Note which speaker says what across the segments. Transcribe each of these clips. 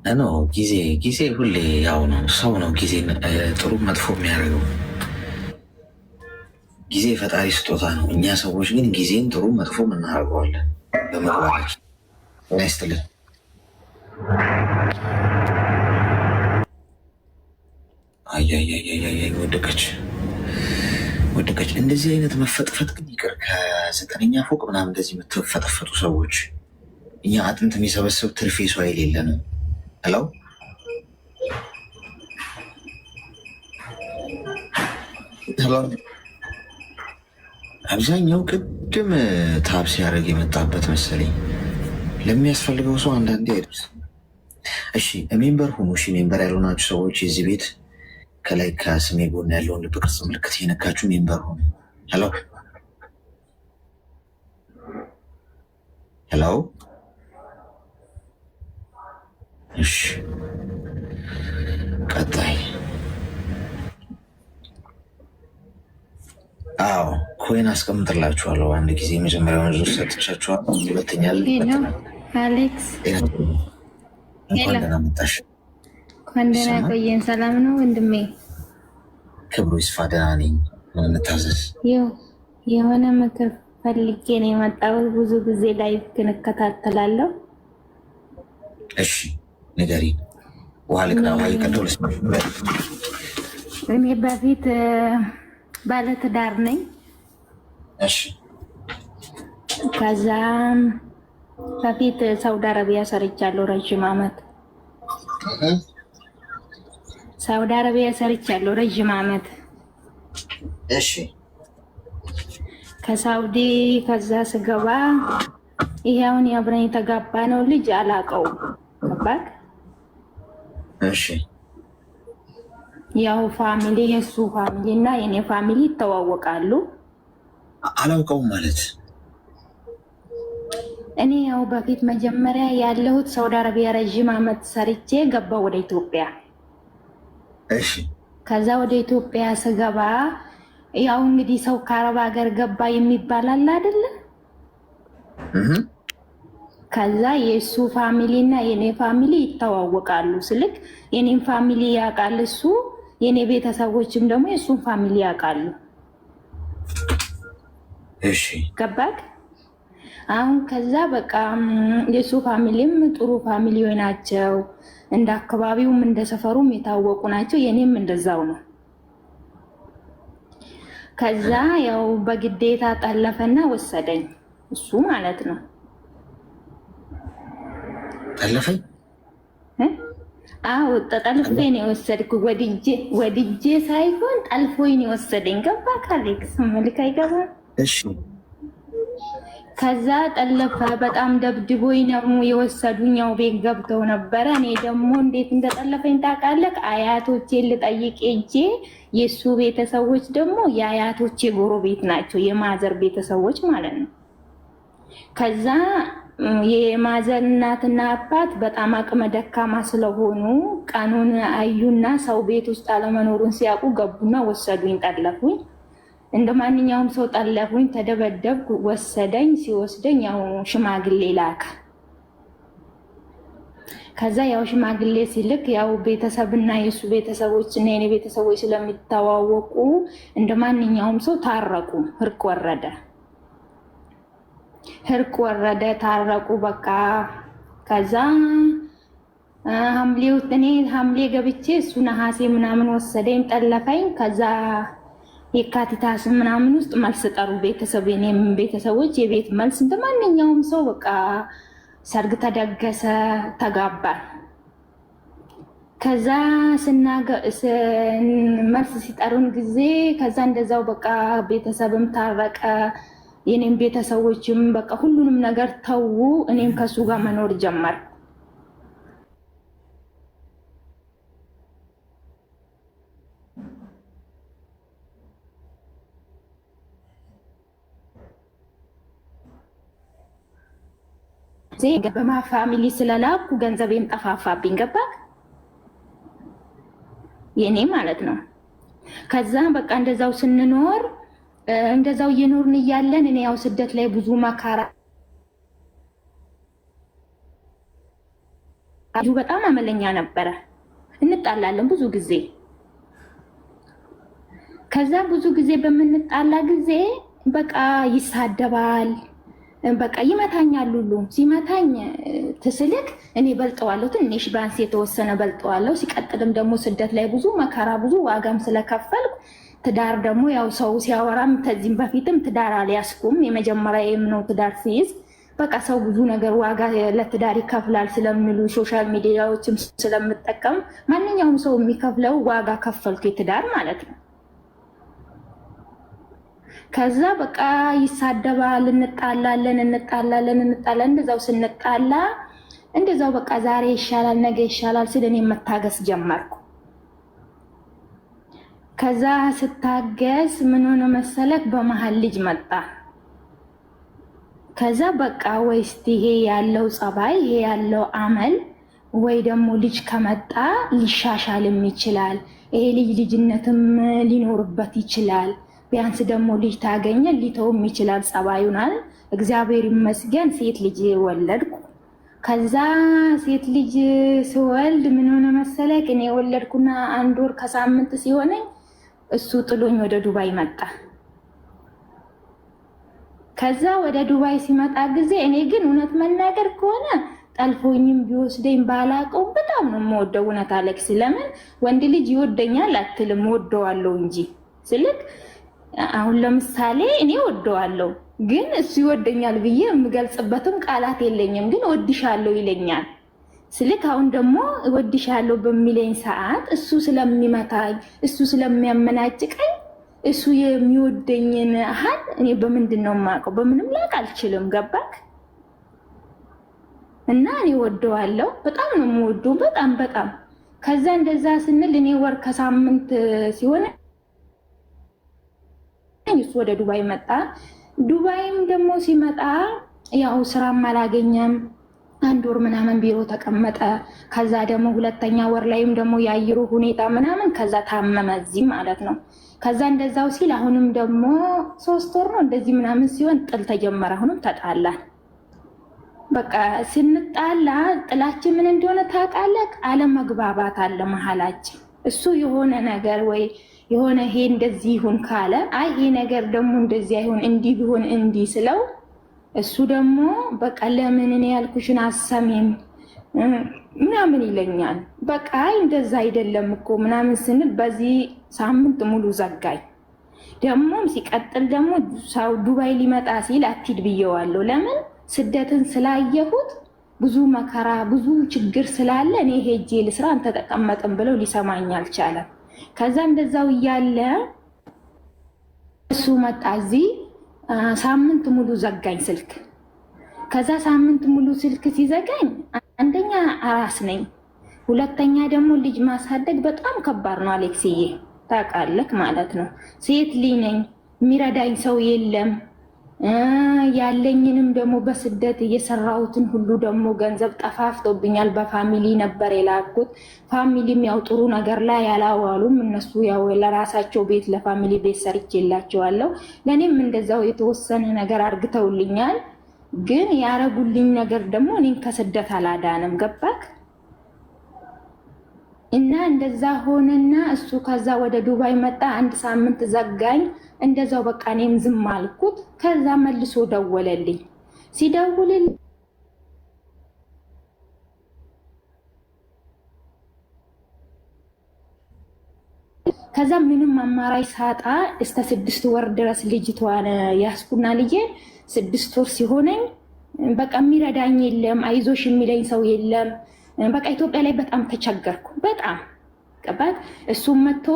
Speaker 1: እኖ ጊዜ ሁሌ ያው ነው። ሰው ነው ጊዜን ጥሩ መጥፎ የሚያደርገው። ጊዜ ፈጣሪ ስጦታ ነው። እኛ ሰዎች ግን ጊዜን ጥሩ መጥፎ እናደርገዋለን በመግባታችን። ጤና ይስጥልን። አያያያያያ ወደቀች። እንደዚህ አይነት መፈጥፈጥ ግን ይቅር። ከ9ኛ ፎቅ ምናምን እንደዚህ የምትፈጠፈጡ ሰዎች እኛ አጥንት የሚሰበስብ ትርፌ ሰው ኃይል የለንም። ለው አብዛኛው ቅድም ታብ ሲያደርግ የመጣበት መሰለኝ። ለሚያስፈልገው ሰው አንዳንዴ አይደርስም። እሺ ሜምበር ሁኑ። እሺ ሜምበር ያልሆናችሁ ሰዎች የዚህ ቤት ከላይ ከስሜ ጎን ያለውን ልብ ቅርጽ ምልክት እየነካችሁ ሜምበር ሁኑ። ሄሎ ሄሎ። እሺ ቀጣይ አዎ ኮይን አስቀምጥላችኋለሁ። አንድ ጊዜ የመጀመሪያውን ዙር ሰጥቻችኋለሁ። ሁለተኛ
Speaker 2: አሌክስ
Speaker 1: እንኳን ደህና መጣሽ።
Speaker 2: እንኳን ደህና ቆየን። ሰላም ነው ወንድሜ?
Speaker 1: ክብሩ ይስፋ ደህና ነኝ። ምን እንታዘዝ?
Speaker 2: የሆነ ምክር ፈልጌ ነው የመጣሁት። ብዙ ጊዜ ላይቭ እከታተላለሁ።
Speaker 1: እሺ ንገሪኝ። ውሃ ልቅዳ። ውሃ እየቀዳሁ ልስማሽ።
Speaker 2: እኔ በፊት ባለትዳር ነኝ።
Speaker 1: እሺ
Speaker 2: ከዛም በፊት ሳውዲ አረቢያ ሰርቻለሁ ረዥም ዓመት። ሳውዲ አረቢያ ሰርቻለሁ ረዥም ዓመት።
Speaker 1: እሺ
Speaker 2: ከሳውዲ ከዛ ስገባ ይሄውን የአብረን የተጋባ ነው ልጅ አላውቀውም። ገባክ?
Speaker 1: እሺ
Speaker 2: ያው ፋሚሊ የሱ ፋሚሊ እና የኔ ፋሚሊ ይተዋወቃሉ።
Speaker 1: አላውቀውም ማለት
Speaker 2: እኔ ያው በፊት መጀመሪያ ያለሁት ሳውዲ አረቢያ ረዥም ዓመት ሰርቼ ገባ ወደ ኢትዮጵያ።
Speaker 1: እሺ
Speaker 2: ከዛ ወደ ኢትዮጵያ ስገባ ያው እንግዲህ ሰው ከአረብ ሀገር ገባ የሚባል አለ አይደለ? ከዛ የእሱ ፋሚሊ እና የኔ ፋሚሊ ይተዋወቃሉ። ስልክ የኔን ፋሚሊ ያውቃል እሱ፣ የኔ ቤተሰቦችም ደግሞ የእሱን ፋሚሊ ያውቃሉ።
Speaker 1: እሺ
Speaker 2: ገባክ? አሁን ከዛ በቃ የእሱ ፋሚሊም ጥሩ ፋሚሊዎች ናቸው። እንደ አካባቢውም እንደ ሰፈሩም የታወቁ ናቸው። የኔም እንደዛው ነው። ከዛ ያው በግዴታ ጠለፈና ወሰደኝ እሱ ማለት ነው።
Speaker 1: ጠለፈኝ?
Speaker 2: አዎ ተጠልፌ ነው የወሰድኩ። ወድጄ ሳይሆን ጠልፎኝ ነው የወሰደኝ። ገባክ አሌክስ? መልክ አይገባም?
Speaker 1: እሺ
Speaker 2: ከዛ ጠለፈ። በጣም ደብድቦኝ ነው የወሰዱኝ። ያው ቤት ገብተው ነበረ። እኔ ደግሞ እንዴት እንደጠለፈኝ ታውቃለህ? አያቶቼን ልጠይቅ ሄጄ የእሱ ቤተሰቦች ደግሞ የአያቶቼ ጎረቤት ናቸው፣ የማዘር ቤተሰቦች ማለት ነው። ከዛ የማዘር እናትና አባት በጣም አቅመ ደካማ ስለሆኑ ቀኑን አዩና ሰው ቤት ውስጥ አለመኖሩን ሲያውቁ ገቡና ወሰዱኝ፣ ጠለፉኝ። እንደ ማንኛውም ሰው ጠለፉኝ፣ ተደበደብኩ። ወሰደኝ። ሲወስደኝ ያው ሽማግሌ ላከ። ከዛ ያው ሽማግሌ ሲልክ ያው ቤተሰብና የሱ ቤተሰቦች እና የኔ ቤተሰቦች ስለሚተዋወቁ እንደ ማንኛውም ሰው ታረቁ። እርቅ ወረደ፣ ታረቁ በቃ። ከዛ እኔ ሐምሌ ገብቼ እሱ ነሐሴ ምናምን ወሰደኝ፣ ጠለፈኝ። ከዛ የካቲት ምናምን ውስጥ መልስ ጠሩ ቤተሰብ፣ የኔም ቤተሰቦች የቤት መልስ እንደ ማንኛውም ሰው በቃ ሰርግ ተደገሰ፣ ተጋባል። ከዛ መልስ ሲጠሩን ጊዜ ከዛ እንደዛው በቃ ቤተሰብም ታረቀ፣ የኔም ቤተሰቦችም በቃ ሁሉንም ነገር ተዉ። እኔም ከሱ ጋር መኖር ጀመር። በማ ፋሚሊ ስለላኩ ገንዘቤም ጠፋፋብኝ። ገባክ? የኔ ማለት ነው። ከዛ በቃ እንደዛው ስንኖር እንደዛው እየኖርን እያለን እኔ ያው ስደት ላይ ብዙ መከራ በጣም አመለኛ ነበረ። እንጣላለን ብዙ ጊዜ። ከዛ ብዙ ጊዜ በምንጣላ ጊዜ በቃ ይሳደባል፣ በቃ ይመታኛል። ሁሉ ሲመታኝ ትስልክ እኔ በልጠዋለሁ፣ ትንሽ ባንስ የተወሰነ በልጠዋለሁ። ሲቀጥልም ደግሞ ስደት ላይ ብዙ መከራ ብዙ ዋጋም ስለከፈልኩ ትዳር ደግሞ ያው ሰው ሲያወራም ከዚህም በፊትም ትዳር አልያዝኩም። የመጀመሪያ የምነው ትዳር ሲይዝ በቃ ሰው ብዙ ነገር ዋጋ ለትዳር ይከፍላል ስለሚሉ ሶሻል ሚዲያዎችም ስለምጠቀም ማንኛውም ሰው የሚከፍለው ዋጋ ከፈልኩ የትዳር ማለት ነው። ከዛ በቃ ይሳደባል፣ እንጣላለን። እንደዛው ስንጣላ እንደዛው በቃ ዛሬ ይሻላል ነገ ይሻላል ስል እኔ መታገስ ጀመርኩ። ከዛ ስታገስ ምን ሆነ መሰለክ፣ በመሀል ልጅ መጣ። ከዛ በቃ ወይስ ይሄ ያለው ጸባይ ይሄ ያለው አመል ወይ ደግሞ ልጅ ከመጣ ሊሻሻልም ይችላል፣ ይሄ ልጅነትም ሊኖርበት ይችላል። ቢያንስ ደግሞ ልጅ ታገኘ ሊተውም ይችላል ጸባዩናል። እግዚአብሔር ይመስገን ሴት ልጅ ወለድኩ። ከዛ ሴት ልጅ ስወልድ ምን ሆነ መሰለክ፣ እኔ ወለድኩና 1 ወር ከሳምንት ሲሆነኝ እሱ ጥሎኝ ወደ ዱባይ መጣ። ከዛ ወደ ዱባይ ሲመጣ ጊዜ እኔ ግን እውነት መናገር ከሆነ ጠልፎኝም ቢወስደኝ ባላቀው በጣም ነው የምወደው። እውነት አለክስ፣ ለምን ወንድ ልጅ ይወደኛል አትልም? ወደዋለሁ እንጂ ስልክ አሁን ለምሳሌ እኔ ወደዋለሁ ግን እሱ ይወደኛል ብዬ የምገልጽበትም ቃላት የለኝም። ግን ወድሻለሁ ይለኛል ስልክ አሁን ደግሞ ወድሻለሁ በሚለኝ ሰዓት እሱ ስለሚመታኝ እሱ ስለሚያመናጭቀኝ እሱ የሚወደኝን አሃን እኔ በምንድን ነው የማውቀው? በምንም ላቅ አልችልም። ገባክ? እና እኔ ወደዋለሁ፣ በጣም ነው የምወደው፣ በጣም። ከዛ እንደዛ ስንል እኔ ወር ከሳምንት ሲሆን እሱ ወደ ዱባይ መጣ። ዱባይም ደግሞ ሲመጣ ያው ስራም አላገኘም። 1 ወር ምናምን ቢሮ ተቀመጠ። ከዛ ደግሞ 2ኛ ወር ላይም ደግሞ የአየሩ ሁኔታ ምናምን ከዛ ታመመ እዚህ ማለት ነው። ከዛ እንደዛው ሲል አሁንም ደግሞ 3 ወር ነው እንደዚህ ምናምን ሲሆን ጥል ተጀመረ። አሁንም ተጣላን። በቃ ስንጣላ ጥላችን ምን እንደሆነ ታውቃለህ? አለመግባባት አለ መሀላችን። እሱ የሆነ ነገር ወይ የሆነ ይሄ እንደዚህ ይሁን ካለ አይ ይሄ ነገር ደግሞ እንደዚህ አይሁን እንዲህ ቢሆን እንዲህ ስለው እሱ ደግሞ በቃ ለምን እኔ ያልኩሽን አሰሚም ምናምን ይለኛል። በቃ አይ እንደዛ አይደለም እኮ ምናምን ስንል በዚህ ሳምንት ሙሉ ዘጋኝ። ደግሞም ሲቀጥል ደግሞ ሰው ዱባይ ሊመጣ ሲል አትሂድ ብየዋለሁ። ለምን ስደትን ስላየሁት ብዙ መከራ ብዙ ችግር ስላለ እኔ ሄጄ ልስራ አንተ ተቀመጥም ብለው ሊሰማኝ አልቻለም። ከዛ እንደዛው እያለ እሱ መጣ እዚህ ሳምንት ሙሉ ዘጋኝ ስልክ። ከዛ ሳምንት ሙሉ ስልክ ሲዘጋኝ አንደኛ አራስ ነኝ፣ 2ኛ ደግሞ ልጅ ማሳደግ በጣም ከባድ ነው አሌክስዬ፣ ታውቃለህ ማለት ነው። ሴት ልጅ ነኝ፣ የሚረዳኝ ሰው የለም። ያለኝንም ደግሞ በስደት እየሰራሁትን ሁሉ ደግሞ ገንዘብ ጠፋፍቶብኛል። በፋሚሊ ነበር የላኩት። ፋሚሊም ያው ጥሩ ነገር ላይ ያላዋሉም እነሱ ያው ለራሳቸው ቤት ለፋሚሊ ቤት ሰርቼላቸዋለሁ። ለእኔም እንደዛው የተወሰነ ነገር አርግተውልኛል። ግን ያረጉልኝ ነገር ደግሞ እኔን ከስደት አላዳንም። ገባክ? እና እንደዛ ሆነና እሱ ከዛ ወደ ዱባይ መጣ። 1 ሳምንት ዘጋኝ። እንደዛው በቃ እኔም ዝም አልኩት። ከዛ መልሶ ደወለልኝ። ሲደውልልኝ ከዛ ምንም አማራጭ ሳጣ እስከ 6 ወር ድረስ ልጅቷን ያስኩና ልጄ 6 ወር ሲሆነኝ በቃ የሚረዳኝ የለም፣ አይዞሽ የሚለኝ ሰው የለም። በቃ ኢትዮጵያ ላይ በጣም ተቸገርኩ። በጣም ቀባት እሱም መጥቶ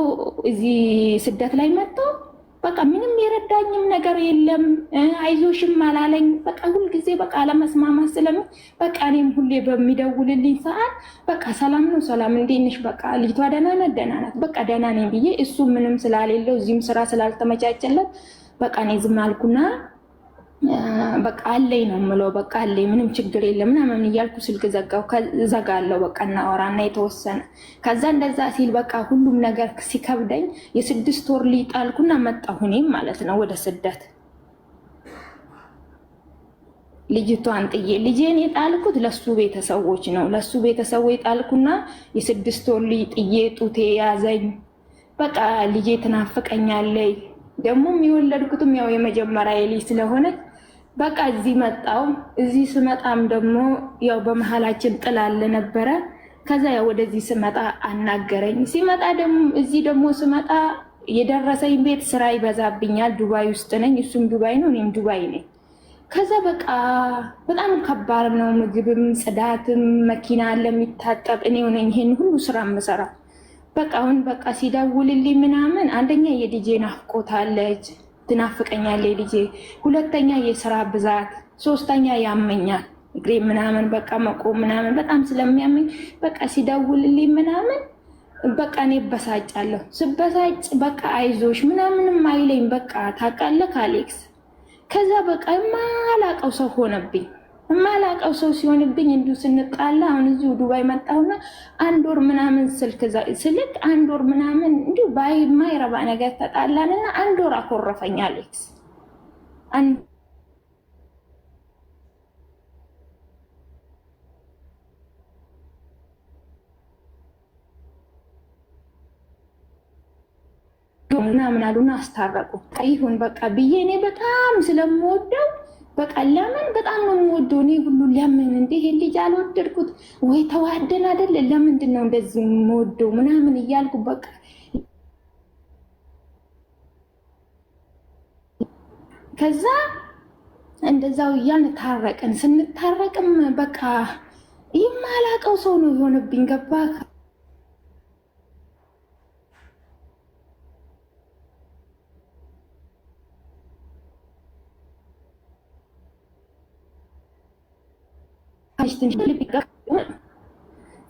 Speaker 2: እዚህ ስደት ላይ መጥቶ በቃ ምንም የረዳኝም ነገር የለም፣ አይዞሽም አላለኝ። በቃ ሁልጊዜ በቃ አለመስማማት ስለምን በቃ እኔም ሁሌ በሚደውልልኝ ሰዓት በቃ ሰላም ነው ሰላም፣ እንዴት ነሽ? በቃ ልጅቷ ደህና ናት ደህና ናት፣ በቃ ደህና ነኝ ብዬ እሱ ምንም ስላሌለው እዚህም ስራ ስላልተመቻቸለት በቃ እኔ ዝም አልኩና በቃ አለኝ ነው የምለው። በቃ አለኝ ምንም ችግር የለም ምናምን እያልኩ ስልክ ዘጋለው። በቃ እናወራና የተወሰነ ከዛ እንደዛ ሲል በቃ ሁሉም ነገር ሲከብደኝ የ6 ወር ሊጣልኩና መጣሁ እኔም ማለት ነው ወደ ስደት። ልጅቷን ጥዬ ልጄን የጣልኩት ለሱ ቤተሰቦች ነው። ለሱ ቤተሰቦች ጣልኩና የ6 ወር ልጅ ጥዬ ጡቴ ያዘኝ። በቃ ልጄ ትናፍቀኛለች። ደግሞም የወለድኩትም ያው የመጀመሪያ ልጅ ስለሆነ በቃ እዚህ መጣው። እዚህ ስመጣም ደግሞ ያው በመሀላችን ጥላለ ነበረ። ከዛ ያው ወደዚህ ስመጣ አናገረኝ። ሲመጣ ደግሞ እዚህ ደግሞ ስመጣ የደረሰኝ ቤት ስራ ይበዛብኛል። ዱባይ ውስጥ ነኝ፣ እሱም ዱባይ ነው፣ እኔም ዱባይ ነኝ። ከዛ በቃ በጣም ከባድ ነው። ምግብም ጽዳትም መኪና ለሚታጠብ እኔው ነኝ ይሄን ሁሉ ስራ የምሰራ። በቃ አሁን በቃ ሲደውልልኝ ምናምን አንደኛ የልጄ ናፍቆታለች፣ ትናፍቀኛለች ልጄ። ሁለተኛ የስራ ብዛት፣ ሶስተኛ ያመኛል እግሬ ምናምን በቃ መቆም ምናምን በጣም ስለሚያመኝ በቃ ሲደውልልኝ ምናምን በቃ እኔ በሳጫለሁ። ስበሳጭ በቃ አይዞሽ ምናምንም አይለኝ። በቃ ታውቃለህ አሌክስ። ከዛ በቃ የማላቀው ሰው ሆነብኝ። የማላቀው ሰው ሲሆንብኝ እንዲሁ ስንጣላ አሁን እዚሁ ዱባይ መጣሁና 1 ወር ምናምን ስልክ ስልክ 1 ወር ምናምን እንዲሁ ባይማይረባ ነገር ተጣላንና 1 ወር አኮረፈኝ አሌክስ። ምናምን አሉና አስታረቁ። ይሁን በቃ ብዬ እኔ በጣም ስለምወደው በቃ ለምን በጣም ነው የምወደው እኔ ሁሉ ለምን እንደ ይሄ ልጅ አልወደድኩት ወይ ተዋደን አይደለ ለምንድን ነው እንደዚህ የምወደው ምናምን እያልኩ በቃ ከዛ እንደዛው እያልን ታረቅን። ስንታረቅም በቃ የማላቀው ሰው ነው የሆነብኝ። ገባ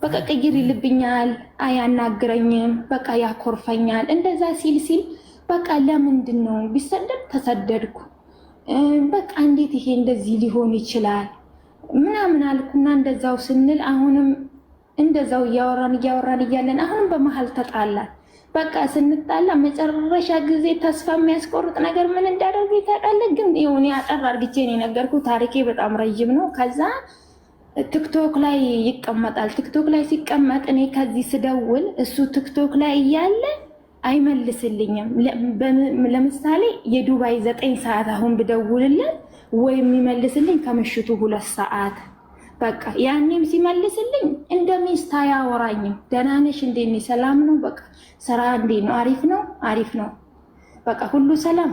Speaker 2: በቃ ቀይር ይልብኛል፣ አያናግረኝም፣ በቃ ያኮርፈኛል። እንደዛ ሲል በቃ ለምንድን ነው ቢሰደድ ተሰደድኩ፣ በቃ እንዴት ይሄ እንደዚህ ሊሆን ይችላል ምናምን አልኩና እንደዛው ስንል አሁንም እንደዛው እያወራን እያለን አሁንም በመሀል ተጣላን። በቃ ስንጣላ መጨረሻ ጊዜ ተስፋ የሚያስቆርጥ ነገር ምን እንዳደርግ ታውቃለህ? ግን ይሁን አጠር አድርጌ ነው የነገርኩህ። ታሪኬ በጣም ረጅም ነው። ከዛ ቲክቶክ ላይ ይቀመጣል። ቲክቶክ ላይ ሲቀመጥ እኔ ከዚህ ስደውል እሱ ቲክቶክ ላይ እያለ አይመልስልኝም። ለምሳሌ የዱባይ 9 ሰዓት አሁን ብደውልለት ወይ የሚመልስልኝ ከምሽቱ 2 ሰዓት። በቃ ያኔም ሲመልስልኝ እንደ ሚስት አያወራኝም። ደህና ነሽ? እንዴት ነሽ? ሰላም ነው? በቃ ስራ እንዴት ነው? አሪፍ ነው። በቃ ሁሉ ሰላም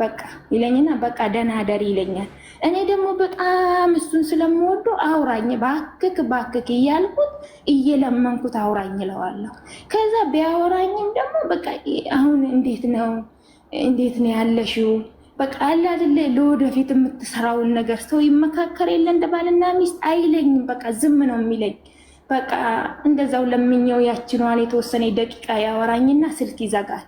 Speaker 2: በቃ ይለኝና በቃ ደህና ደር ይለኛል። እኔ ደግሞ በጣም እሱን ስለምወደው አውራኝ ባክክ እያልኩት እየለመንኩት አውራኝ እለዋለሁ። ከዛ ቢያወራኝም ደግሞ በቃ አሁን እንዴት ነው ያለሽው? በቃ አለ አይደለ ለወደፊት የምትሰራውን ነገር ሰው ይመካከር የለ እንደ ባልና ሚስት አይለኝም። በቃ ዝም ነው የሚለኝ። በቃ እንደዛው ለምኘው ያችኗን የተወሰነ ደቂቃ ያወራኝና ስልክ ይዘጋል።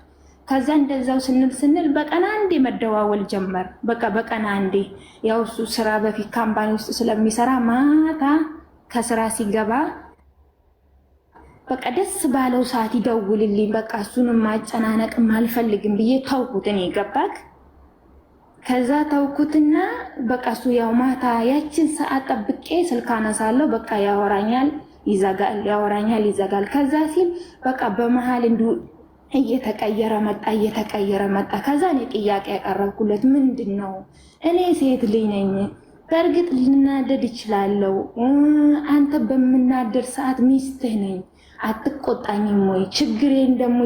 Speaker 2: ከዛ እንደዛው ስንል በቀን አንዴ መደዋወል ጀመር። በቃ በቀን አንዴ ያው እሱ ስራ በፊት ካምፓኒ ውስጥ ስለሚሰራ ማታ ከስራ ሲገባ በቃ ደስ ባለው ሰዓት ይደውልልኝ። በቃ እሱንም ማጨናነቅም አልፈልግም ብዬ ተውኩት። እኔ ገባክ? ከዛ ተውኩትና በቃ እሱ ያው ማታ ያችን ሰዓት ጠብቄ ስልክ አነሳለሁ። በቃ ያወራኛል ይዘጋል። ከዛ ሲል በቃ በመሃል እንዲሁ እየተቀየረ መጣ። ከዛ እኔ ጥያቄ ያቀረብኩለት ምንድን ነው? እኔ ሴት ልጅ ነኝ። በእርግጥ ልናደድ ይችላለሁ። አንተ በምናደድ ሰዓት ሚስትህ ነኝ። አትቆጣኝም ወይ? ችግሬን ደግሞ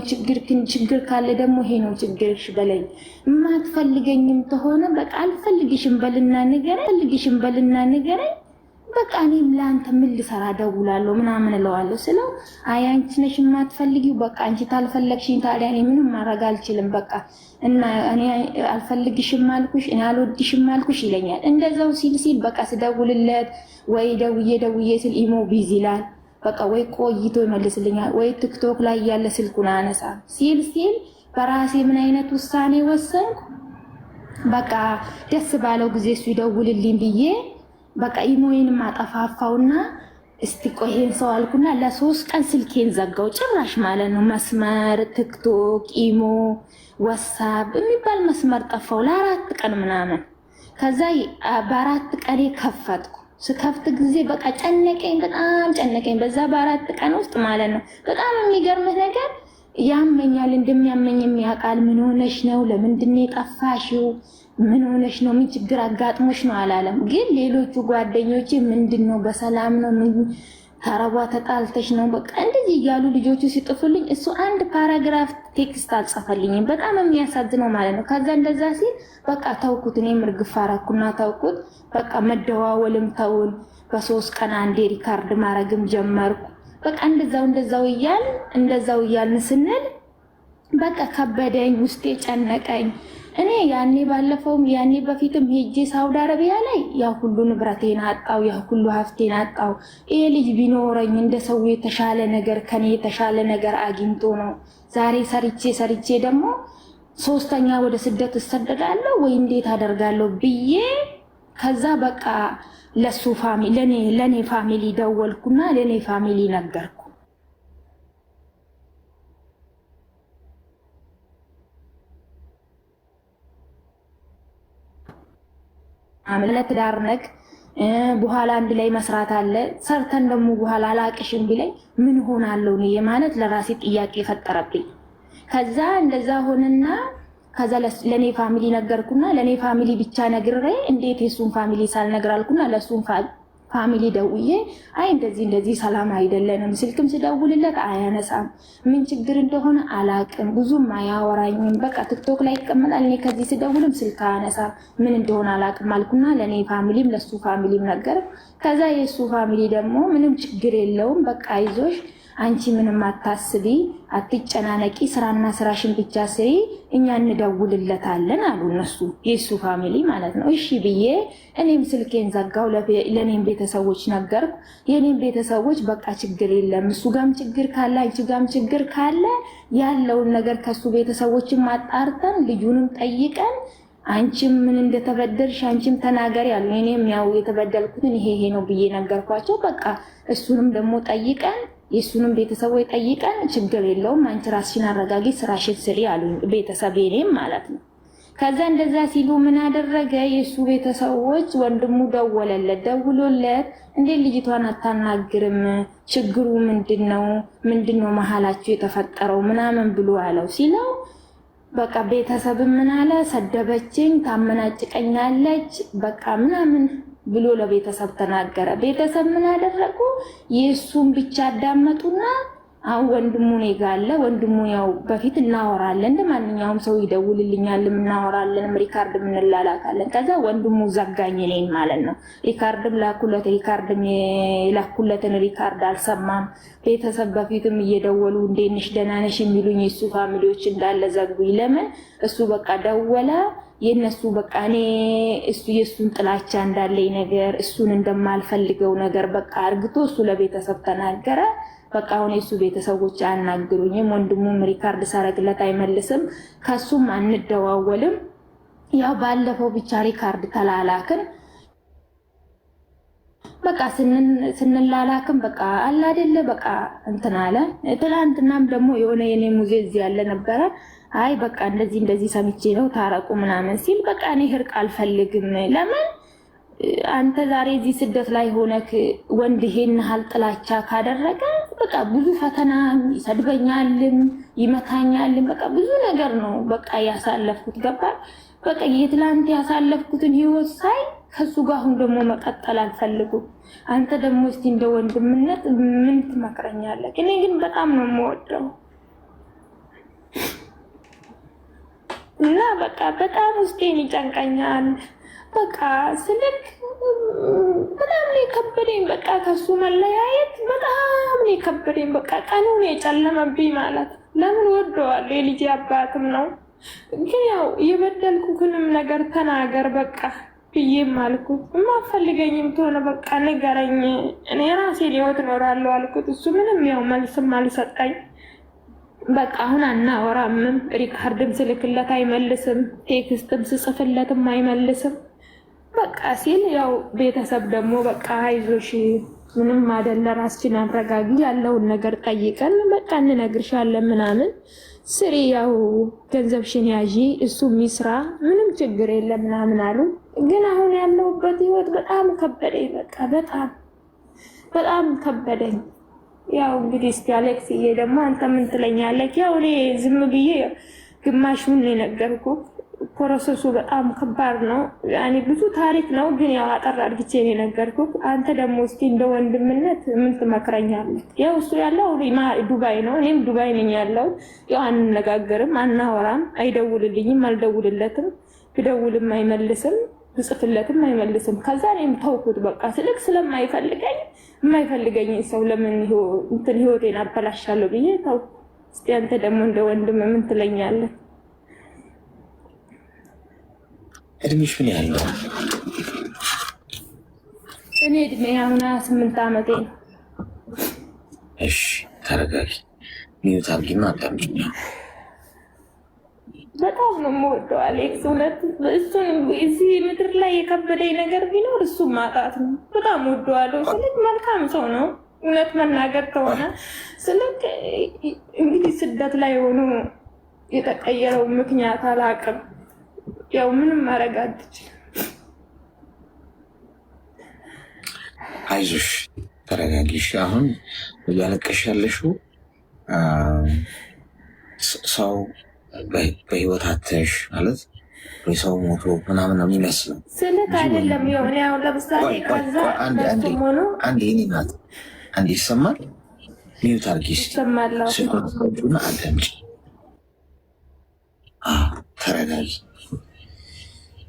Speaker 2: ችግር ካለ ደግሞ ይሄ ነው ችግርሽ በለኝ። የማትፈልገኝም ተሆነ በቃ አልፈልግሽም በልና ንገረኝ። በቃ እኔም ለአንተ ምን ልሰራ ደውላለሁ ምናምን እለዋለሁ። ስለው አይ አንቺ ነሽ የማትፈልጊው፣ በቃ አንቺ ታልፈለግሽኝ ታዲያ እኔ ምንም ማድረግ አልችልም። በቃ እና እኔ አልፈልግሽም አልኩሽ፣ እኔ አልወድሽም አልኩሽ ይለኛል። እንደዛው ሲል በቃ ስደውልለት ወይ ደውዬ ስል ኢሞ ቢዚ ይላል። በቃ ወይ ቆይቶ ይመልስልኛል፣ ወይ ቲክቶክ ላይ ያለ ስልኩን አነሳ ሲል በራሴ ምን አይነት ውሳኔ ወሰንኩ። በቃ ደስ ባለው ጊዜ እሱ ይደውልልኝ ብዬ በቃ ኢሞዬንም አጠፋፋውና እስቲ ቆይን ሰው አልኩና ለ3 ቀን ስልኬን ዘጋው ጭራሽ ማለት ነው። መስመር ቲክቶክ፣ ኢሞ፣ ዋትስአፕ የሚባል መስመር ጠፋው ለ4 ቀን ምናምን። ከዛ በአራት ቀኔ ከፈትኩ። ስከፍት ጊዜ በቃ ጨነቀኝ፣ በጣም ጨነቀኝ። በዛ በአራት ቀን ውስጥ ማለት ነው። በጣም የሚገርምህ ነገር ያመኛል፣ እንደሚያመኝ የሚያውቃል። ምን ሆነሽ ነው? ለምንድን ነው የጠፋሽው? ምን ሆነሽ ነው? ምን ችግር አጋጥሞሽ ነው አላለም። ግን ሌሎቹ ጓደኞቼ ምንድን ነው በሰላም ነው? ምን ተረቧ ተጣልተሽ ነው? በቃ እንደዚህ እያሉ ልጆቹ ሲጥፉልኝ እሱ አንድ ፓራግራፍ ቴክስት አልጻፈልኝም። በጣም የሚያሳዝነው ማለት ነው። ከዛ እንደዛ ሲል በቃ ተውኩት። እኔም እርግፍ አደረኩና ተውኩት። በቃ መደዋወልም ተውን። በ3 ቀን አንዴ ሪካርድ ማድረግም ጀመርኩ። በቃ እንደዛው እያልን ስንል በቃ ከበደኝ፣ ውስጤ ጨነቀኝ። እኔ ያኔ በፊትም ሄጄ ሳውዲ አረቢያ ላይ ያ ሁሉ ንብረቴን አጣው፣ ያ ሁሉ ሀብቴን አጣው። ይሄ ልጅ ቢኖረኝ እንደ ሰው የተሻለ ነገር ከኔ የተሻለ ነገር አግኝቶ ነው ዛሬ ሰርቼ ደግሞ 3ኛ ወደ ስደት እሰደዳለሁ ወይ እንዴት አደርጋለሁ ብዬ ከዛ በቃ ለኔ ፋሚሊ ደወልኩና ለኔ ፋሚሊ ነገርኩ። አመለት ዳርነክ በኋላ አንድ ላይ መስራት አለ ሰርተን ደግሞ በኋላ አላቅሽም ቢለኝ ምን ሆናለሁ ነው ማለት ለራሴ ጥያቄ ፈጠረብኝ። ከዛ እንደዛ ሆነና ከዛ ለኔ ፋሚሊ ነገርኩና ለኔ ፋሚሊ ብቻ ነግሬ እንዴት የሱን ፋሚሊ ሳልነግር አልኩና ለሱን ፋሚሊ ደውዬ አይ እንደዚህ ሰላም አይደለንም፣ ስልክም ስደውልለት አያነሳም፣ ምን ችግር እንደሆነ አላቅም፣ ብዙም አያወራኝም፣ በቃ ቲክቶክ ላይ ይቀመጣል፣ እኔ ከዚህ ስደውልም ስልክ አያነሳም፣ ምን እንደሆነ አላቅም አልኩና ለኔ ፋሚሊም ለሱ ፋሚሊም ነገር። ከዛ የሱ ፋሚሊ ደግሞ ምንም ችግር የለውም፣ በቃ አይዞሽ፣ አንቺ ምንም አታስቢ፣ አትጨናነቂ፣ ስራና ስራሽን ብቻ ስሪ፣ እኛ እንደውልለታለን አሉ እነሱ የሱ ፋሚሊ ማለት ነው። እሺ ብዬ እኔም ስልኬን ዘጋው፣ ለኔም ቤተሰቦች ነገርኩ። የኔም ቤተሰቦች በቃ ችግር የለም፣ እሱ ጋም ችግር ካለ አንቺ ጋም ችግር ካለ ያለውን ነገር ከሱ ቤተሰቦችን ማጣርተን ልጁንም ጠይቀን አንቺም ምን እንደተበደልሽ አንቺም ተናገሪ አሉ። እኔም ያው የተበደልኩትን ይሄ ነው ብዬ ነገርኳቸው። በቃ እሱንም ደግሞ ጠይቀን የሱንም ቤተሰቦች ጠይቀን ችግር የለውም አንቺ ራስሽን አረጋጊ፣ ስራሽን ስሪ አሉ ቤተሰቤኔም ማለት ነው። ከዛ እንደዛ ሲሉ ምን አደረገ የሱ ቤተሰቦች ወንድሙ ደውሎለት እንዴ ልጅቷን አታናግርም? ችግሩ ምንድነው መሀላችሁ የተፈጠረው ምናምን ብሎ አለው ሲለው በቃ ቤተሰብ ምን አለ ሰደበችኝ፣ ታመናጭቀኛለች በቃ ምናምን ብሎ ለቤተሰብ ተናገረ። ቤተሰብ ምን አደረጉ? የሱን ብቻ አዳመጡና አሁን ወንድሙ እኔ ጋር አለ። ወንድሙ ያው በፊት እናወራለን፣ እንደማንኛውም ሰው ይደውልልኛል፣ እናወራለን፣ ሪካርድ እንላላካለን። ከዛ ወንድሙ ዘጋኝ እኔን ማለት ነው። ሪካርድም ላኩለትን ሪካርድ አልሰማም። ቤተሰብ በፊትም እየደወሉ እንዴት ነሽ ደህና ነሽ የሚሉኝ የሱ ፋሚሊዎች እንዳለ ዘጉኝ። ለምን እሱ በቃ ደወለ የነሱ በቃ እኔ የሱን ጥላቻ እንዳለኝ ነገር እሱን እንደማልፈልገው ነገር በቃ አርግቶ እሱ ለቤተሰብ ተናገረ። በቃ አሁን የሱ ቤተሰቦች አያናግሩኝም፣ ወንድሙም ሪካርድ ሳረግለት አይመልስም፣ ከሱም አንደዋወልም። ያው ባለፈው ብቻ ሪካርድ ተላላክን። በቃ ስንላላክም በቃ አለ አይደለ በቃ እንትን አለ። ትላንትናም ደግሞ የሆነ የኔ ሙዜ እዚህ ያለ ነበረ። አይ በቃ እንደዚህ ሰምቼ ነው ታረቁ ምናምን ሲል በቃ እኔ እርቅ አልፈልግም። ለምን አንተ ዛሬ እዚህ ስደት ላይ ሆነክ ወንድ ይሄን ያህል ጥላቻ ካደረገ በቃ ብዙ ፈተና ይሰድበኛልም ይመታኛልም በቃ ብዙ ነገር ነው በቃ ያሳለፍኩት ገባል። በቃ የትላንት ያሳለፍኩትን ህይወት ሳይ ከሱ ጋር አሁን ደግሞ መቀጠል አልፈልጉም። አንተ ደግሞ እስቲ እንደ ወንድምነት ምን ትመክረኛለህ? እኔ ግን በጣም ነው የምወደው እና በቃ በጣም ውስጤን ይጨንቀኛል። በቃ ስልክ በጣም ነው የከበደኝ። በቃ ከሱ መለያየት በጣም ነው የከበደኝ። በቃ ቀኑን የጨለመብኝ ማለት ለምን ወደዋለሁ፣ የልጅ አባትም ነው። ግን ያው የበደልኩህንም ነገር ተናገር በቃ ብዬም አልኩት። የማፈልገኝም ተሆነ በቃ ንገረኝ፣ እኔ ራሴን ህይወት እኖራለሁ አልኩት። እሱ ምንም ያው መልስም አልሰጠኝ። በቃ አሁን አናወራምም፣ ሪካርድም ስልክለት አይመልስም፣ ቴክስትም ስጽፍለትም አይመልስም። በቃ ሲል ያው ቤተሰብ ደግሞ በቃ አይዞሽ ምንም አይደለ ራስችን አረጋጊ፣ ያለውን ነገር ጠይቀን በቃ እንነግርሻለን ምናምን ስሪ ያው ገንዘብሽን ያዢ እሱ ሚስራ ምንም ችግር የለም ምናምን አሉ። ግን አሁን ያለሁበት ህይወት በጣም ከበደኝ። በቃ በጣም ከበደኝ። ያው እንግዲህ እስኪ አሌክስዬ ደግሞ አንተ ምን ትለኛለህ? ያው እኔ ዝም ብዬ ግማሹን የነገርኩህ ፕሮሰሱ በጣም ከባድ ነው። ያኔ ብዙ ታሪክ ነው፣ ግን ያው አጠር አድርጌ ነው የነገርኩህ። አንተ ደግሞ እስኪ እንደ ወንድምነት ምን ትመክረኛለህ? ያው እሱ ያለው ዱባይ ነው፣ እኔም ዱባይ ነኝ ያለው። ያው አንነጋገርም፣ አናወራም፣ አይደውልልኝም፣ አልደውልለትም፣ ብደውልም አይመልስም፣ ብጽፍለትም አይመልስም። ከዛ እኔም ተውኩት በቃ ስልክ ስለማይፈልገኝ የማይፈልገኝ ሰው ለምን እንትን ህይወቴን አበላሻለሁ ብዬ ተውኩ። እስኪ አንተ ደግሞ እንደ ወንድም ምን ትለኛለህ?
Speaker 1: እድሜሽ ምን ያህል ነው?
Speaker 2: እኔ እድሜ አሁን 28 ዓመቴ ነው።
Speaker 1: እሺ ተረጋጊ። ሚዩት አድርጊና አዳምጪኝ።
Speaker 2: በጣም ነው የምወደው አሌክስ። እውነት እሱን እዚህ ምድር ላይ የከበደኝ ነገር ቢኖር እሱን ማጣት ነው። በጣም ወደዋለሁ። ስልክ መልካም ሰው ነው። እውነት መናገር ከሆነ ስልክ እንግዲህ ስደት ላይ ሆኖ የተቀየረው ምክንያት አላውቅም። ያው ምንም ማድረግ አትችልም።
Speaker 1: አይዞሽ ተረጋጊሽ። አሁን እያለቀሽ ያለሽው ሰው በህይወት አተሽ ማለት ወይ ሰው ሞቶ ምናምን ነው የሚመስለው።
Speaker 2: ስልክ አይደለም የሆነ ያው ለምሳሌ ከዛ
Speaker 1: አንዴ እኔ ናት አንዴ ይሰማል። ሚዩት አድርጊሽ ስልኩን አዳምጪ። ተረጋጊ።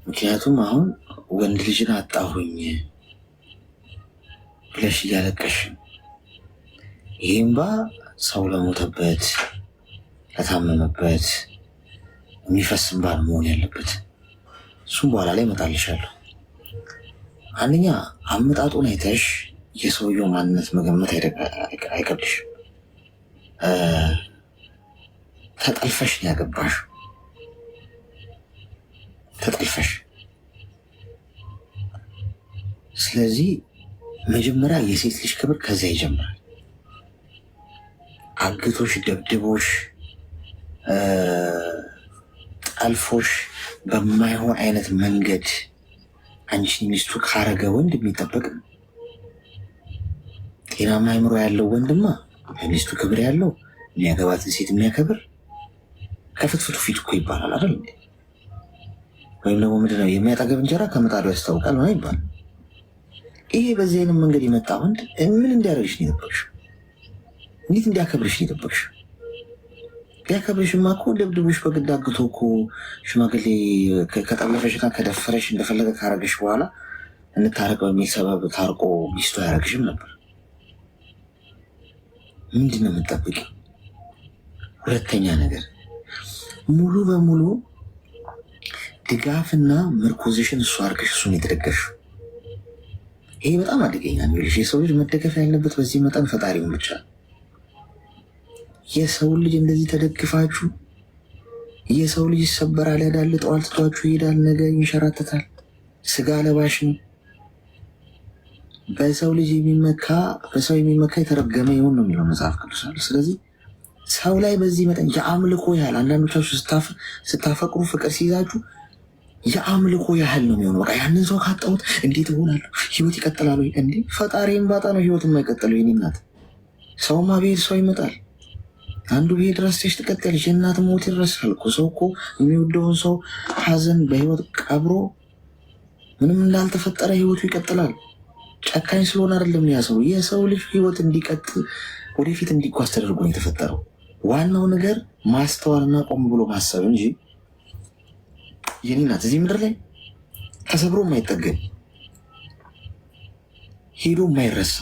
Speaker 1: ምክንያቱም አሁን ወንድ ልጅን አጣሁኝ ብለሽ እያለቀሽ ይህም ሰው ለሞተበት ለታመመበት የሚፈስ እንባ ነው መሆን ያለበት። እሱም በኋላ ላይ እመጣልሻለሁ። አንደኛ አመጣጡን አይተሽ የሰውየው ማንነት መገመት አይከብድሽ። ተጠልፈሽ ነው ያገባሽ። ተጠልፈሽ። ስለዚህ መጀመሪያ የሴት ልጅ ክብር ከዚያ ይጀምራል። አግቶሽ፣ ደብድቦሽ፣ ጠልፎሽ በማይሆን አይነት መንገድ አንቺን ሚስቱ ካረገ ወንድ የሚጠበቅ ነው። ጤናማ አእምሮ ያለው ወንድማ ለሚስቱ ክብር ያለው የሚያገባትን ሴት የሚያከብር ከፍትፍቱ ፊት እኮ ይባላል አይደል? ወይም ደግሞ ምንድነው የሚያጠገብ እንጀራ ከምጣዱ ያስታውቃል ነው ይባላል። ይሄ በዚህ አይነት መንገድ የመጣ ወንድ ምን እንዲያደርግሽ ነው የጠበቅሽው? እንዴት እንዲያከብርሽ ነው የጠበቅሽው? ቢያከብርሽማ እኮ ደብድቦሽ በግድ አግቶ እኮ ሽማግሌ ከጠለፈሽና ከደፈረሽ እንደፈለገ ካረገሽ በኋላ እንታረቅ በሚል ሰበብ ታርቆ ሚስቱ አያረግሽም ነበር። ምንድን ነው የምትጠብቂው? ሁለተኛ ነገር ሙሉ በሙሉ ድጋፍና ምርኮዝሽን እሱ አድርገሽ እሱን የተደገፍሽው። ይሄ በጣም አደገኛ ነው። የሰው ልጅ መደገፍ ያለበት በዚህ መጠን ፈጣሪውን ብቻ። የሰው ልጅ እንደዚህ ተደግፋችሁ የሰው ልጅ ይሰበራል፣ ያዳልጠዋል፣ ትቷችሁ ይሄዳል፣ ነገ ይንሸራተታል። ስጋ ለባሽ ነው። በሰው ልጅ የሚመካ የተረገመ ይሁን ነው የሚለው መጽሐፍ ቅዱስ። ስለዚህ ሰው ላይ በዚህ መጠን የአምልኮ ያህል አንዳንዶቻችሁ ስታፈቅሩ ፍቅር ሲይዛችሁ የአምልኮ ያህል ነው የሚሆነው። በቃ ያንን ሰው ካጣሁት እንዴት እሆናለሁ? ህይወት ይቀጥላል ወይ? እንዴ ፈጣሪን ባጣ ነው ህይወት የማይቀጥለው። የኔ እናት ሰውማ ብሄድ ሰው ይመጣል። አንዱ ብሄድ ረስተሽ ትቀጥያለሽ። የእናት ሞት ይረሳል እኮ። ሰው እኮ የሚወደውን ሰው ሀዘን በህይወት ቀብሮ ምንም እንዳልተፈጠረ ህይወቱ ይቀጥላል። ጨካኝ ስለሆነ አይደለም ያ ሰው። የሰው ልጅ ህይወት እንዲቀጥል ወደፊት እንዲጓዝ ተደርጎ ነው የተፈጠረው። ዋናው ነገር ማስተዋልና ቆም ብሎ ማሰብ እንጂ የኔ እናት እዚህ ምድር ላይ ተሰብሮ የማይጠገን ሄዶ የማይረሳ